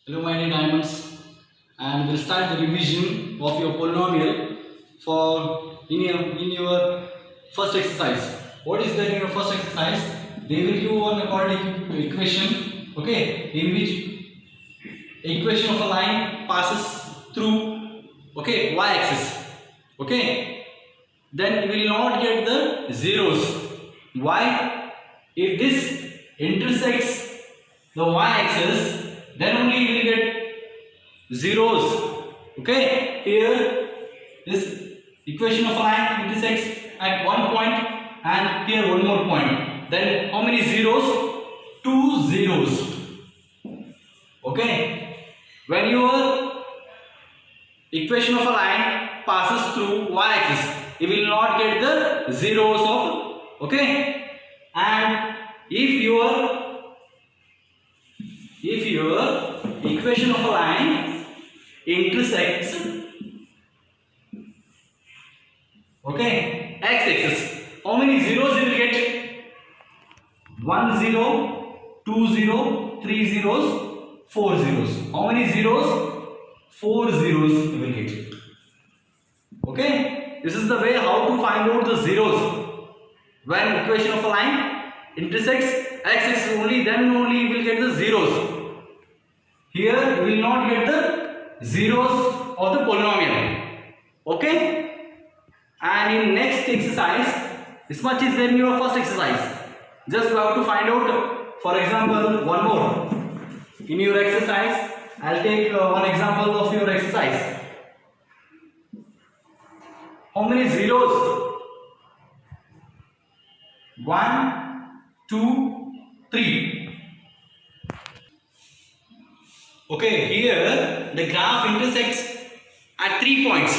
Hello my dear diamonds, and we'll start the revision of your polynomial for in your first exercise. What is that in your first exercise? They will give one quadratic equation, okay, in which equation of a line passes through y-axis, okay. Then we will not get the zeros. Why? If this intersects the y-axis, then only we will get zeros. Okay, here this equation of a line intersects at one point and here one more point. Then how many zeros? Two zeros. Okay, when your equation of a line passes through y-axis, you will not get the zeros of, okay. And if your equation of a line intersects, okay, x-axis, how many zeros you will get? 1 0, 2 0, 3 zeros, 4 zeros. How many zeros? 4 zeros you will get. Okay, this is the way how to find out the zeros. When equation of a line intersects x-axis only, then only you will get the zeros. Here you will not get the zeros of the polynomial. Okay, and in next exercise, this much is there in your first exercise. Just you have to find out, for example, one more. In your exercise, I'll take one example of your exercise. How many zeros? 1, 2, 3. Okay, here the graph intersects at 3 points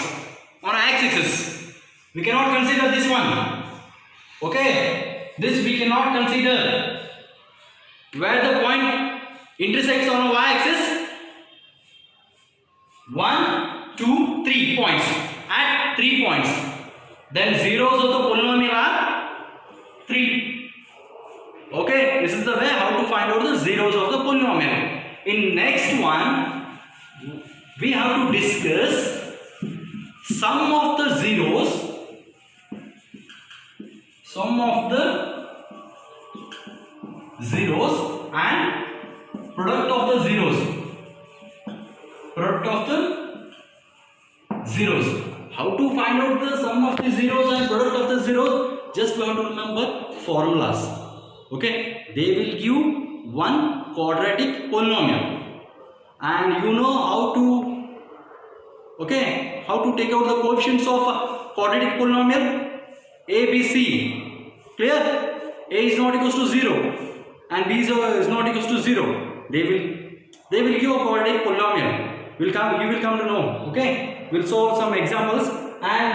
on x-axis. We cannot consider this one. Okay, this we cannot consider. Where the point intersects on a y-axis, 1, 2, 3 points. At 3 points, then zeros of the polynomial are 3. Okay, this is the way how to find out the zeros of the polynomial. In next one, we have to discuss sum of the zeros, and product of the zeros. How to find out the sum of the zeros and product of the zeros? Just you have to remember formulas. Okay, they will give one quadratic polynomial, and you know how to, okay, how to take out the coefficients of a quadratic polynomial. A, B, C. Clear? A is not equals to 0 and B is not equals to 0. They will give a quadratic polynomial. You will come to know. Okay, we'll solve some examples, and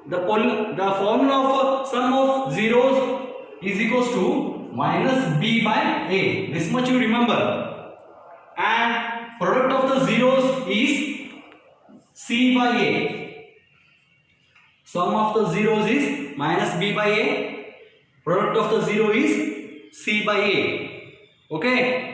the formula of sum of zeros is equals to minus b by a. This much you remember. And product of the zeros is c by a. Sum of the zeros is minus b by a. Product of the zero is c by a. Okay.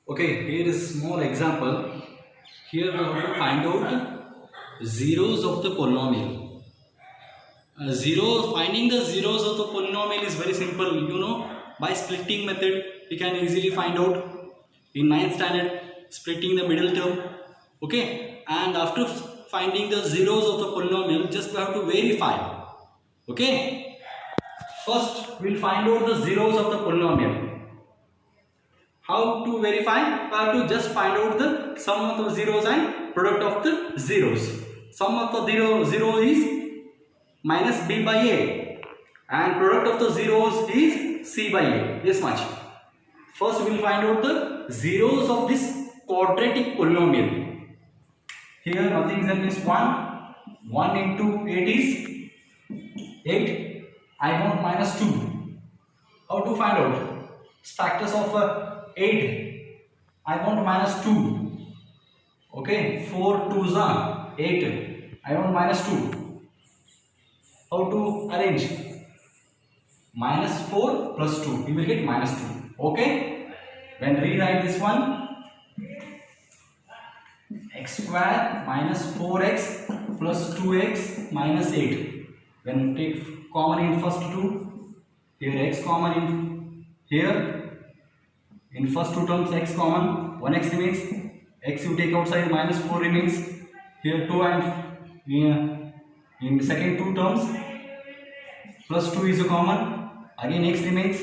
Okay, here is small example. Here we have to find out zeros of the polynomial. Finding the zeros of the polynomial is very simple. You know, by splitting method, we can easily find out. In 9th standard, splitting the middle term. Okay, and after finding the zeros of the polynomial, just we have to verify. Okay, first we will find out the zeros of the polynomial. How to verify? We have to just find out the sum of the zeros and product of the zeros. Sum of the zero is minus b by a, and product of the zeros is c by a. This much. First we will find out the zeros of this quadratic polynomial. Here nothing is there, is 1. 1 into 8 is 8. I want minus 2. How to find out? Factors of 8. I want minus 2. Okay, 4 2s are 8. I want minus 2. How to arrange? minus 4 plus 2, we will get minus 2. Okay, when rewrite this one, x square minus 4x plus 2x minus 8. When take common in first two, here x common in here, in first two terms x common, 1x remains, x you take outside, minus 4 remains, here 2, and in second two terms plus 2 is a common, again x remains,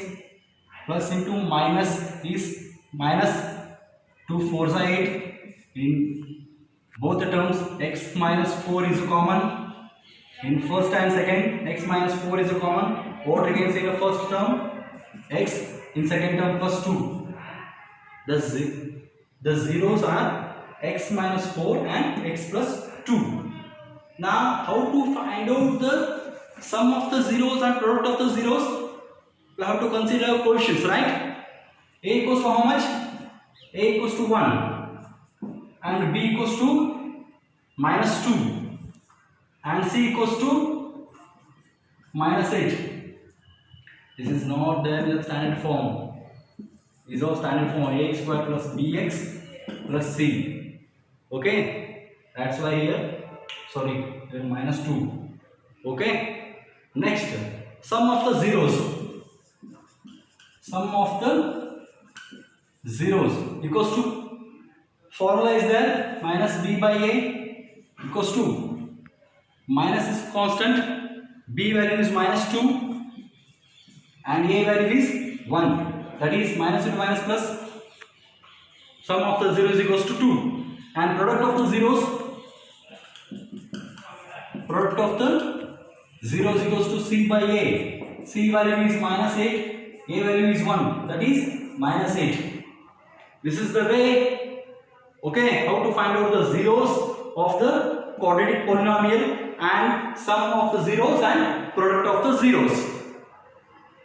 plus into minus is minus 2 4s are 8, in both the terms x minus 4 is a common, in first and second x minus 4 is a common, what remains in the first term, x, in second term plus 2, the zeros are x minus 4 and x plus 2. Now how to find out the sum of the zeros and product of the zeros? We have to consider coefficients, right? A equals to how much? A equals to 1 and B equals to minus 2 and C equals to minus 8. This is not there in the standard form. This is our standard form, ax square plus bx plus c. Okay, that's why here, sorry, minus 2. Okay, next, sum of the zeros. Sum of the zeros equals to, formula is there, minus b by a equals to, minus is constant, b value is minus 2 and a value is 1, that is minus into minus plus, sum of the zeros equals to 2, and product of the zeros equals to c by a, c value is minus 8, a value is 1, that is minus 8. This is the way, okay, how to find out the zeros of the quadratic polynomial and sum of the zeros and product of the zeros.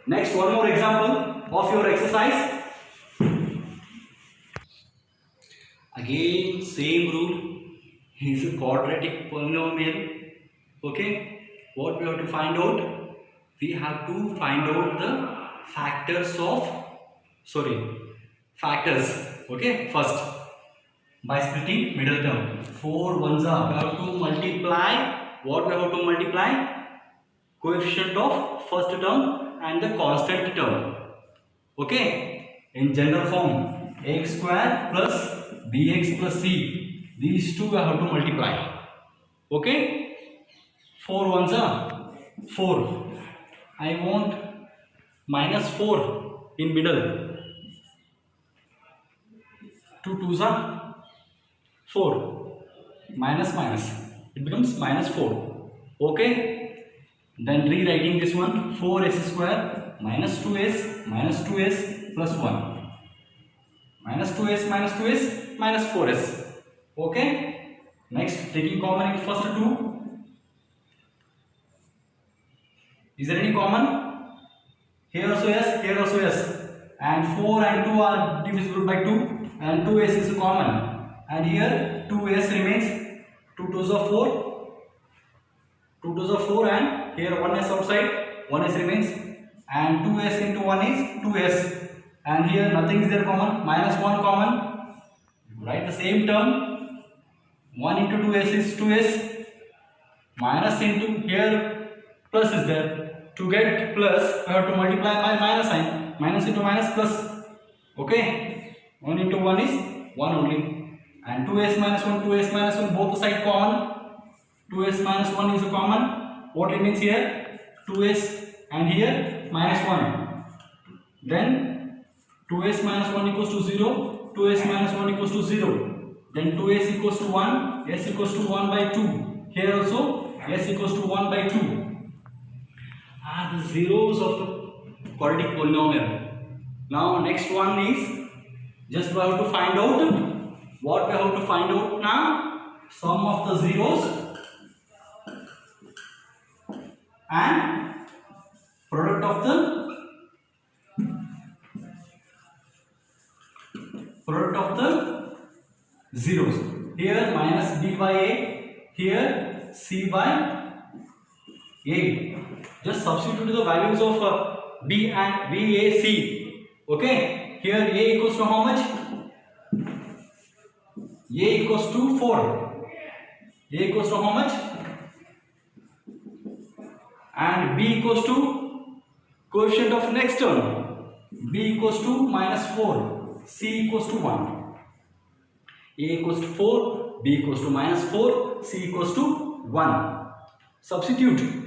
Next, one more example of your exercise. Again, same rule, is a quadratic polynomial. Okay, what we have to find out? We have to find out the factors. Okay, first, by splitting middle term, 4 ones are, we have to multiply, what we have to multiply? Coefficient of first term and the constant term. Okay, in general form, x square plus bx plus c, these two we have to multiply. Okay, 4 ones are 4, I want minus 4 in middle, 2 2s are 4, minus minus, it becomes minus 4. Okay, then rewriting this one, 4s square minus 2s plus 1, minus 2s minus 4s. Okay, next, taking common in first two, is there any common? Here also yes, here also yes, and 4 and 2 are divisible by 2 and 2s is common, and here 2s remains, 2 2s are 4, 2 2s are 4, and here 1s outside, 1s remains, and 2s into 1 is 2s, and here nothing is there common, minus 1 common, write the same term, 1 into 2s is 2s, minus into here plus is there, to get plus I have to multiply by minus sign, minus into minus plus. Okay, 1 into 1 is 1 only, and 2s minus 1 both side common, 2s minus 1 is a common, what remains here, 2s and here minus 1, then 2s minus 1 equals to 0, 2s minus 1 equals to 0, then 2s equals to 1, s equals to 1 by 2, here also s equals to 1 by 2, are the zeros of the quadratic polynomial. Now next one is, just we have to find out, what we have to find out now, sum of the zeros and product of the zeros. Here minus b by a, here c by a. Just substitute the values of B and B, A, C. Okay, here A equals to how much? A equals to 4. A equals to how much? And B equals to coefficient of next term. B equals to -4. C equals to 1. A equals to 4. B equals to -4. C equals to 1. Substituting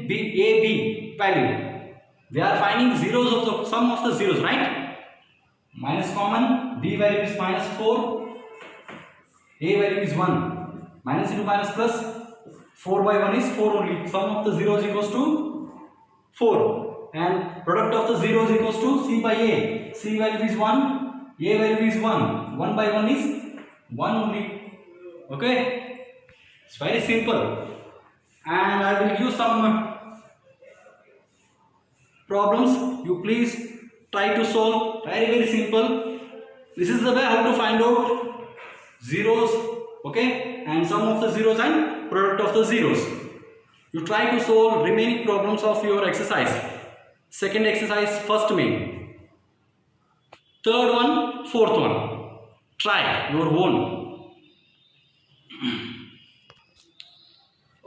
B, A, B value. We are finding zeros of the sum of the zeros, right? Minus common. B value is -4. A value is 1. Minus into minus plus. 4 by 1 is 4 only. Sum of the zeros equals to 4. And product of the zeros equals to C by A. C value is 1. A value is 1. 1 by 1 is 1 only. Okay? It's very simple. And I will give some problems. You please try to solve. Very simple. This is the way how to find out zeros. Okay? And sum of the zeros and product of the zeros. You try to solve remaining problems of your exercise. Second exercise, first main. Third one, fourth one. Try your own.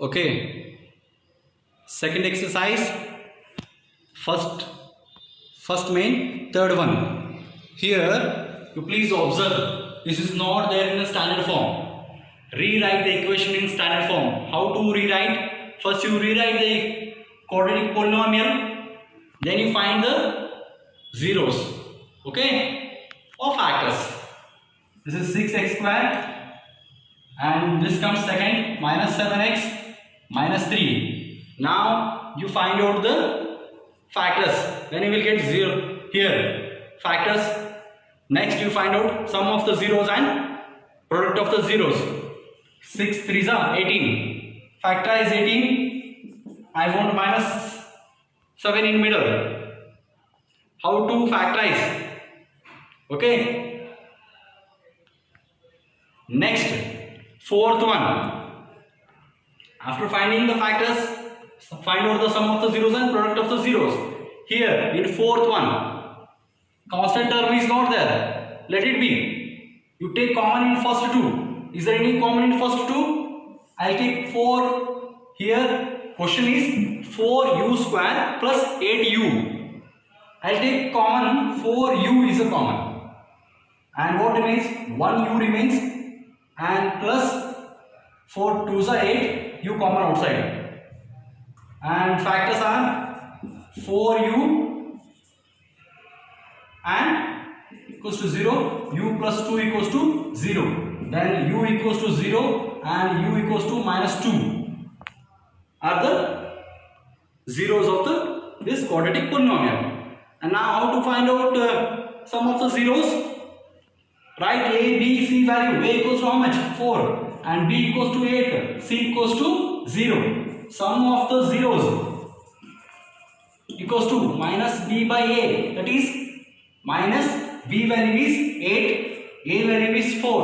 Okay. Second exercise, first main, third one. Here, you please observe. This is not there in the standard form. Rewrite the equation in standard form. How to rewrite? First you rewrite the quadratic polynomial, then you find the zeros, okay, or factors. This is 6x squared and this comes second, minus 7x minus 3. Now you find out the factors, then you will get 0 here, factors. Next you find out sum of the zeros and product of the zeros. 6 3s are 18. Factorize 18. I want minus 7 in middle. How to factorize? Okay. Next, fourth one. After finding the factors, find out the sum of the zeros and product of the zeros. Here in fourth one, constant term is not there. Let it be. You take common in first two. Is there any common in first two? I'll take 4 here. Question is 4u square plus 8u. I'll take common. 4u is a common. And what remains? 1u remains. And plus 4 2s are 8. U common outside. And factors are 4u and equals to 0. U plus 2 equals to 0. Then u equals to 0 and u equals to -2 are the zeros of this quadratic polynomial. And now how to find out sum of the zeros? Write A, B, C value. A equals to how much? 4 and B equals to 8. C equals to 0. Sum of the zeros equals to minus B by A. That is minus B value is 8. A value is 4.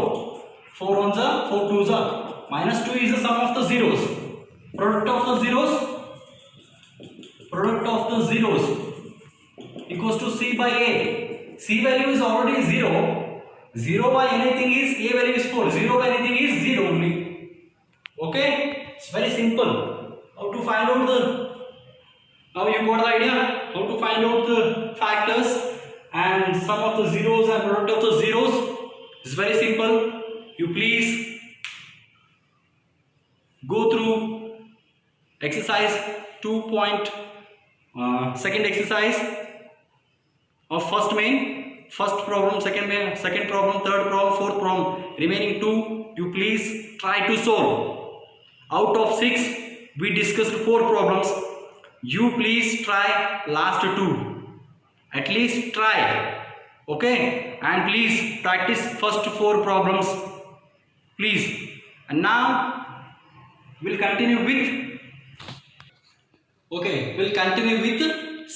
4 ones are 4 twos are. Minus 2 is the sum of the zeros. Product of the zeros equals to C by A. C value is already 0. 0 by anything is A value is 4. 0 by anything is 0 only. Okay? It's very simple. How to find out now you got the idea how to find out the factors and sum of the zeros and product of the zeros. It's very simple. You please go through exercise 2. Second exercise of first main, first problem, second main, second problem, third problem, fourth problem. Remaining 2 you please try to solve. Out of 6 we discussed 4 problems. You please try last 2. At least try. Okay? And please practice first 4 problems. Please. And now we'll continue with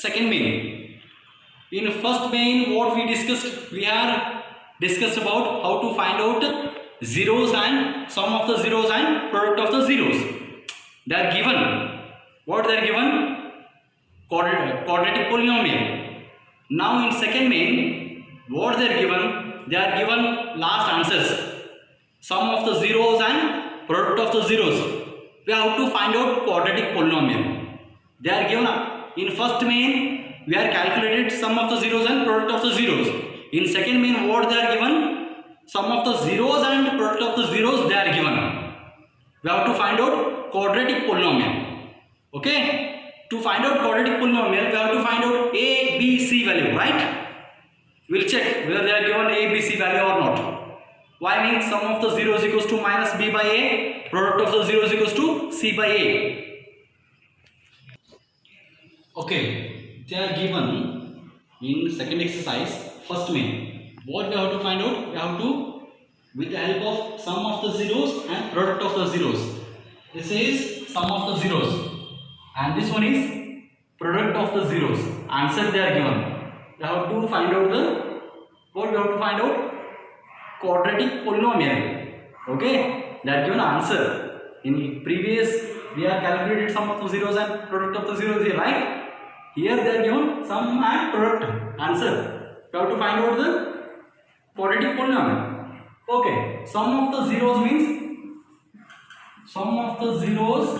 second main. In first main, what we discussed, we have discussed about how to find out zeros and sum of the zeros and product of the zeros. They are given. What they are given? Quadratic polynomial. Now in second main, what they are given? They are given last answers. Sum of the zeros and product of the zeros. We have to find out quadratic polynomial. They are given in first main, we are calculated sum of the zeros and product of the zeros. In second main, what they are given? Sum of the zeros and product of the zeros they are given. We have to find out quadratic polynomial. Okay? To find out quadratic polynomial, we have to find out a, b, c value, right? We will check whether they are given a, b, c value or not. Y means sum of the zeros equals to minus b by a, product of the zeros equals to c by a. Okay, they are given in second exercise, first main. What we have to find out? We have to, with the help of sum of the zeros and product of the zeros. This is sum of the zeros. And this one is product of the zeros. Answer they are given. We have to find out the, what we have to find out? Quadratic polynomial. Okay, they are given answer. In previous we have calculated sum of the zeros and product of the zeros here, right? Here they are given sum and product answer. We have to find out the quadratic polynomial. Okay, sum of the zeros means sum of the zeros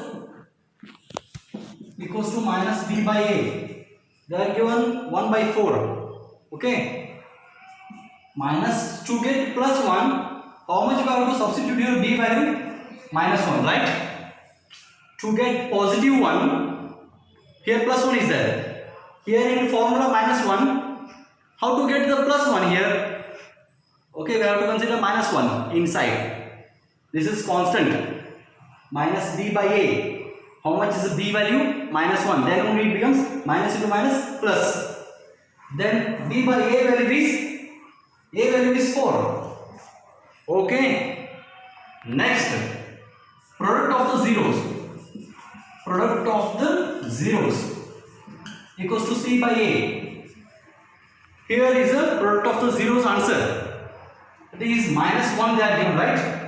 equals to minus b by a. They are given 1 by 4. Okay. Minus to get plus 1. How much we have to substitute your b value? Minus 1, right? To get positive 1. Here plus 1 is there. Here in formula minus 1. How to get the plus 1 here? Okay, we have to consider minus 1 inside. This is constant. Minus b by a. How much is the b value? Minus 1. Then only it becomes minus into minus plus. Then b by a value is 4. Okay. Next, product of the zeros. Product of the zeros equals to c by a. Here is the product of the zeros answer. It is minus 1 they are given, right?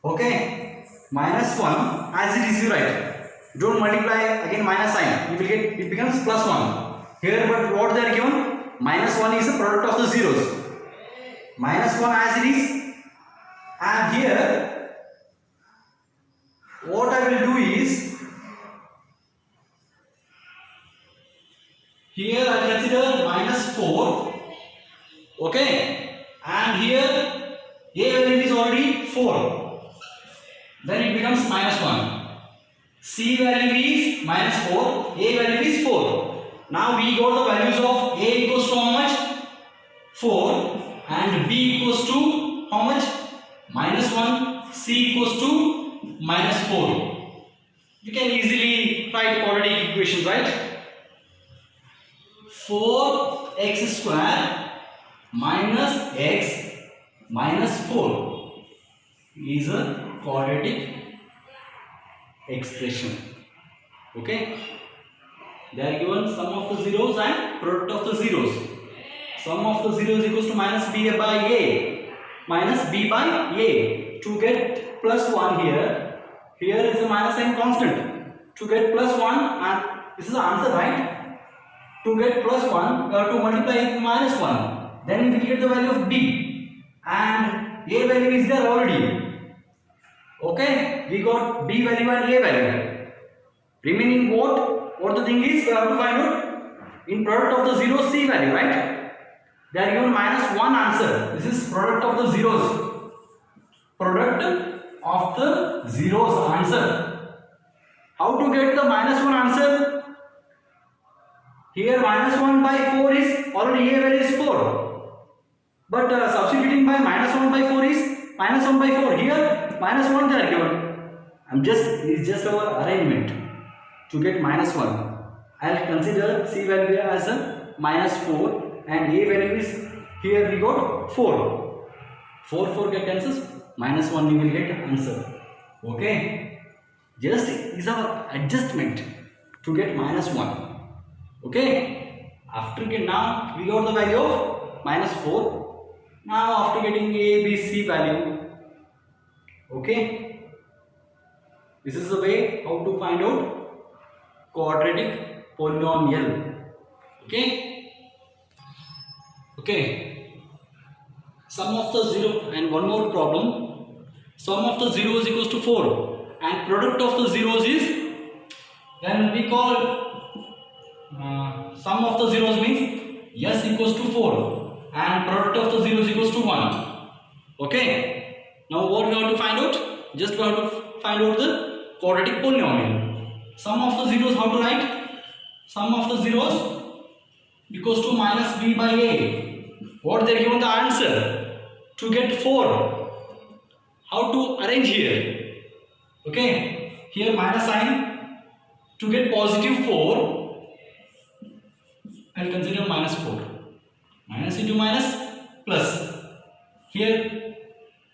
Okay, minus 1 as it is, you write. Don't multiply again minus sign. You will get, it becomes plus 1. Here, but what they are given? Minus 1 is the product of the zeros. Minus 1 as it is. And here, what I will do is, here I will consider minus 4. Okay, and here a value is already 4. Then it becomes minus 1. C value is minus 4. A value is 4. Now we got the values of A equals to how much? 4. And B equals to how much? Minus 1. C equals to minus 4. You can easily write quadratic equations, right? 4x square minus x minus 4 is a quadratic expression. Okay, they are given sum of the zeros and product of the zeros. Sum of the zeros equals to minus b by a, minus b by a. To get plus 1 here, here is the minus sign constant. To get plus 1, and this is the answer, right? To get plus 1, we have to multiply it with minus 1. Then we get the value of b, and a value is there already. Okay, we got b value and a value. Remaining what the thing is, we have to find out in product of the zeros c value, right? They are given minus 1 answer. This is product of the zeros. Product of the zeros answer. How to get the minus 1 answer? Here minus 1 by 4 is already a value is 4. But substituting by minus 1 by 4 is minus 1 by 4. Here minus 1 they are given. It's just our arrangement to get minus 1. I will consider c value as a minus 4 and a value is, here we got 4. 4 get cancels, minus 1 you will get answer. Okay, just is our adjustment to get minus 1. Okay, after now we got the value of minus 4. Now after getting a, b, c value, Okay, this is the way how to find out quadratic polynomial. Okay, okay. Sum of the zero, and one more problem. Sum of the zeros equals to 4 and product of the zeros is, then we call sum of the zeros means s equals to 4 and product of the zeros equals to 1. Okay, now what we have to find out? Just we have to find out the quadratic polynomial. Sum of the zeros, how to write? Sum of the zeros equals to minus b by a. What they are given the answer? To get 4. How to arrange here? Okay, here minus sign. To get positive 4, I will consider minus 4. Minus into minus plus. Here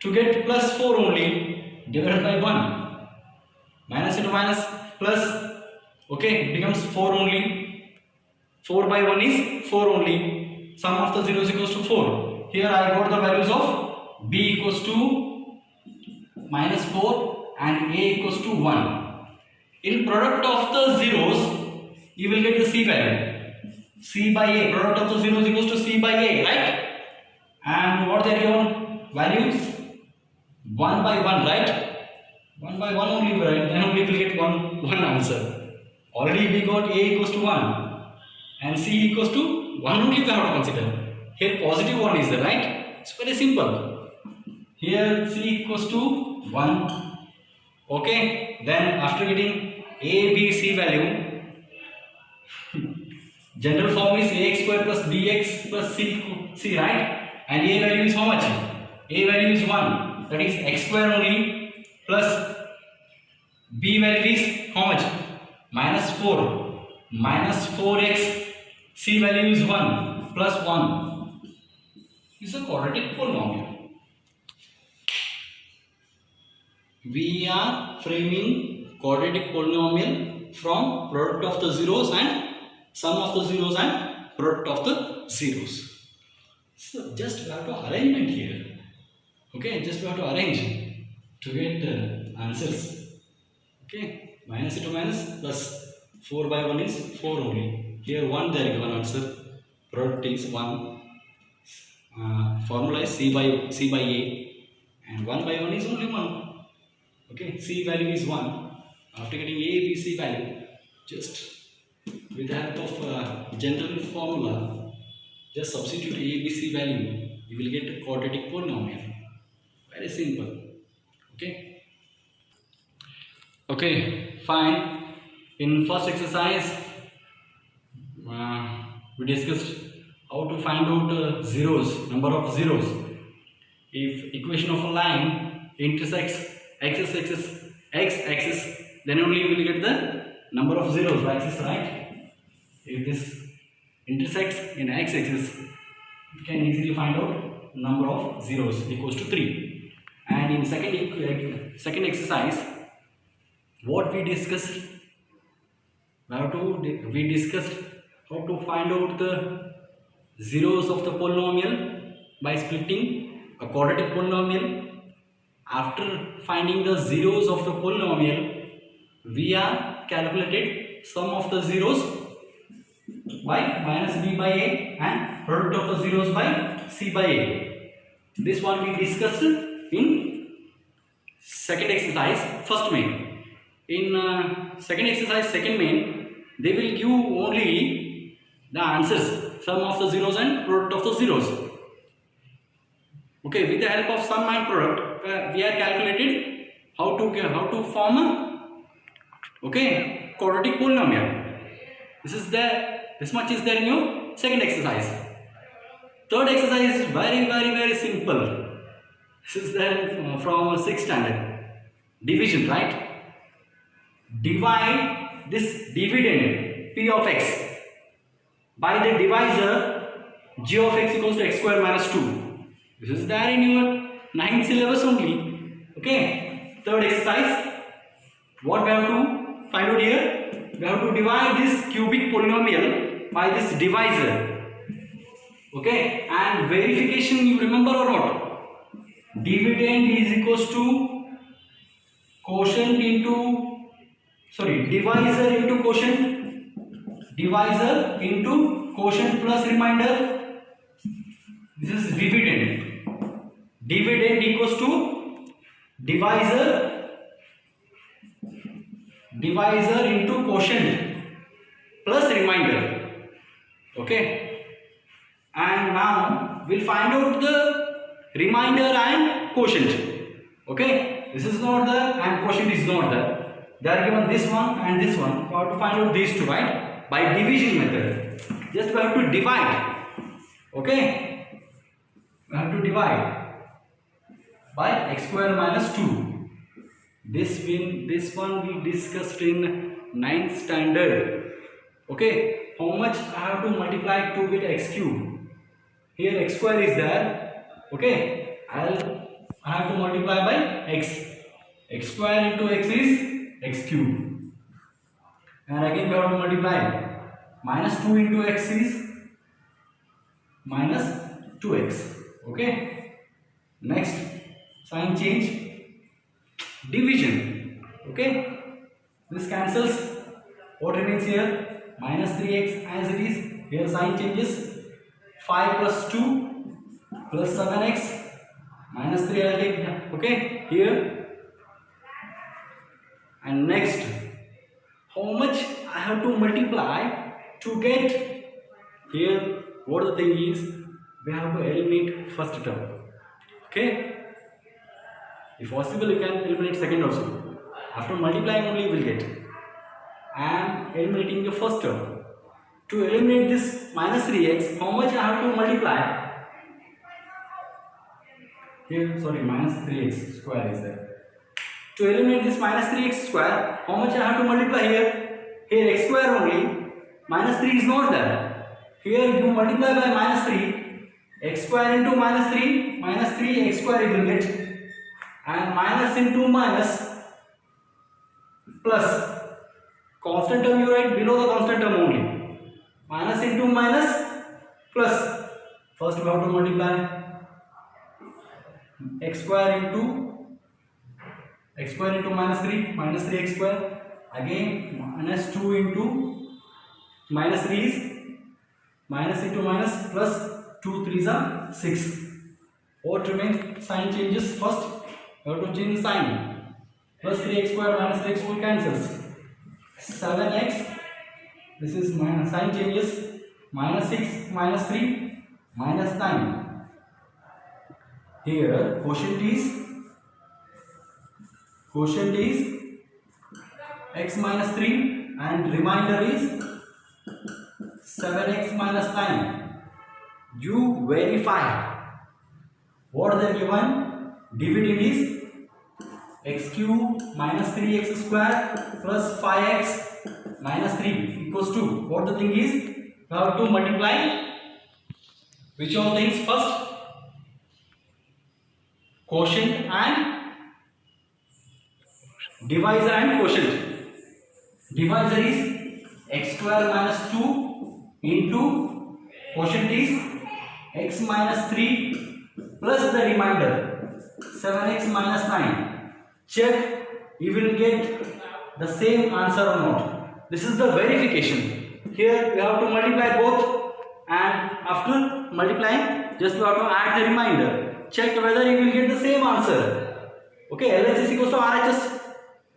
to get plus 4 only, divided by 1. Minus into minus plus. Okay, it becomes 4 only. 4 by 1 is 4 only. Sum of the zeros equals to 4. Here I got the values of b equals to minus 4 and a equals to 1. In product of the zeros, you will get the c value. C by a. Product of the zeros equals to c by a, right? And what they are given? Values 1 by 1, right? 1 by 1 only, right? Then only we will get one answer. Already we got a equals to 1 and c equals to 1 only we have to consider. Here positive 1 is there, right? It's very simple. Here c equals to 1. Okay, then after getting a, b, c value, general form is ax square plus bx plus c, right? And a value is how much? A value is 1. That is x square only, plus b value is how much? Minus 4. Minus 4x. C value is 1 plus 1. Is a quadratic polynomial. We are framing quadratic polynomial from product of the zeros and sum of the zeros and product of the zeros. So just we have to arrangement here. Okay, just we have to arrange to get the answers. Okay, minus into minus plus 4 by 1 is 4 only. Here 1 there given answer. Product is 1. Formula is c by a, and 1 by 1 is only 1. Okay, c value is 1. After getting a, b, c value, just with the help of general formula, just substitute a, b, c value, you will get a quadratic polynomial. Very simple. Okay. Okay, fine. In first exercise, we discussed how to find out zeros, number of zeros. If equation of a line intersects x-axis, then only we will get the number of zeros by axis, right? If this intersects in x-axis, we can easily find out number of zeros equals to 3. And in second exercise, what we discussed, we discussed how to find out the zeros of the polynomial by splitting a quadratic polynomial. After finding the zeros of the polynomial, we are calculated sum of the zeros by minus b by a and product of the zeros by c by a. This one we discussed in second exercise, first main. In second exercise, second main, they will give only the answers, sum of the zeros and product of the zeros. Okay, with the help of sum and product, we are calculated how to form a quadratic polynomial. This much is there in your second exercise. Third exercise is very simple. This is there from 6th standard. Division, right? Divide this dividend p of x by the divisor g of x equals to x square minus 2. This is there in your 9th syllabus only. Okay. Third exercise. What we have to find out here? We have to divide this cubic polynomial by this divisor. Okay. And verification, you remember or not? Dividend is equals to quotient into, sorry, divisor into quotient, divisor into quotient plus remainder. This is dividend. Dividend equals to divisor into quotient plus remainder. Okay, and now we'll find out the remainder and quotient. Okay, this is not there and quotient is not there. They are given this one and this one. You have to find out these two, right? By division method. Just we have to divide. Okay, we have to divide by x square minus 2. This one we discussed in 9th standard. Okay, how much I have to multiply to get x cube? Here x square is there. Okay, I have to multiply by x. X square into x is x cube. And again we have to multiply. Minus 2 into x is minus 2x. Okay. Next, sign change. Division. Okay. This cancels. What remains here? Minus 3x as it is. Here sign changes. 5 plus 2 plus 7x minus 3 I'll take. Okay. Here. And next, how much I have to multiply to get here? What the thing is, we have to eliminate first term. Okay. If possible, you can eliminate second also. After multiplying only you will get. I am eliminating the first term. To eliminate this minus 3x, how much I have to multiply? Here, sorry, minus 3x square is there. To eliminate this minus 3x square, how much I have to multiply here? Here x square only. Minus 3 is not there. Here you multiply by minus 3. X square into minus 3 x square you will get. And minus into minus plus. Constant term you write below the constant term only. Minus into minus plus. First we have to multiply x square into minus 3 x square. Again minus 2 into minus 3 is minus into minus plus 2 3s are 6. What remains? Sign changes first. You have to change the sign. Plus 3x square minus 3x square cancels. 7x. This is minus, sign changes. Minus 6 minus 3 minus 9. Here quotient is x minus 3 and remainder is 7x minus 9. You verify what they given. Dividend is x cube minus 3x square plus 5x minus 3 equals to, what the thing is, you have to multiply which all things first? Quotient and divisor and quotient. Divisor is x square minus 2 into quotient is x minus 3 plus the remainder 7x minus 9. Check you will get the same answer or not. This is the verification. Here you have to multiply both, and after multiplying just you have to add the remainder. Check whether you will get the same answer. Okay, LHS equals to RHS.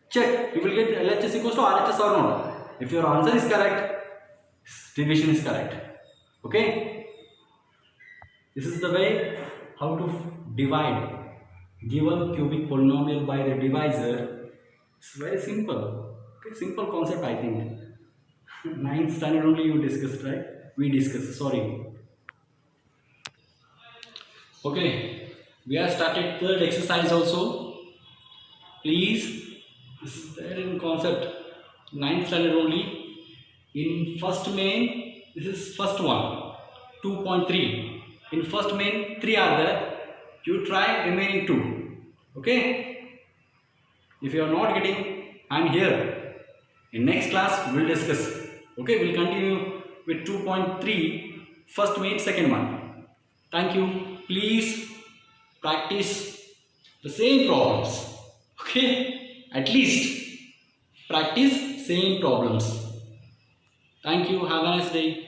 Check you will get LHS equals to RHS or not. If your answer is correct, division is correct. Okay, this is the way how to divide given cubic polynomial by the divisor. It's very simple. Okay, simple concept I think. 9th standard only you discussed, right? We discussed, sorry. Okay, we have started third exercise also. Please, this is there in concept. 9th standard only. In first main, this is first one, 2.3. In first main, 3 are there. You try remaining 2. Okay? If you are not getting, I am here. In next class, we will discuss. Okay, we will continue with 2.3, first main, second one. Thank you. Please practice the same problems. Okay? at least practice same problems. Thank you. Have a nice day.